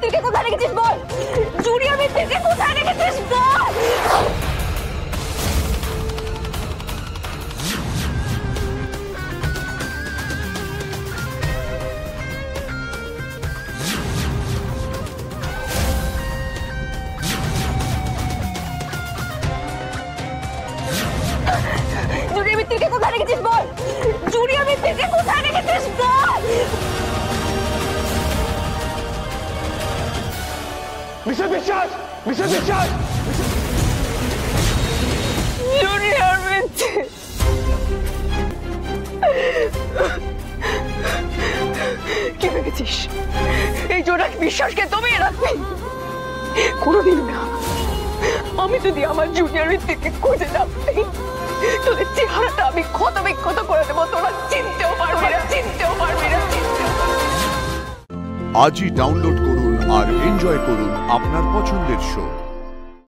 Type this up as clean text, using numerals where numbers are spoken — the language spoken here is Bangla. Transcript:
মিত্তিরকে কোথায় রেখেছিস বল, জুনিয়র মিত্তিরকে কোথায় রেখেছিস বল। জুনিয়র মিত্তিরকে কোথায় রেখেছিস বল, জুনিয়র মিত্তিরকে কোথায় রেখেছিস বল। মিস্টার বিশ্বাস, মিস্টার বিশ্বাস, জুনিয়র মিত্তির কি ভেবেছিস এই জোনাক বিশ্বাসকে দমিয়ে রাখবি? কোনোদিন না। আমি যদি আমার জুনিয়র মিত্তিরকে খুঁজে না পাই, তোদের চেহারাটা আমি ক্ষত বিক্ষত করে দেবো, তোরা চিনতেও পারবি না, চিনতেও পারবি না। আজই ডাউনলোড করুন আর এনজয় করুন আপনার পছন্দের শো।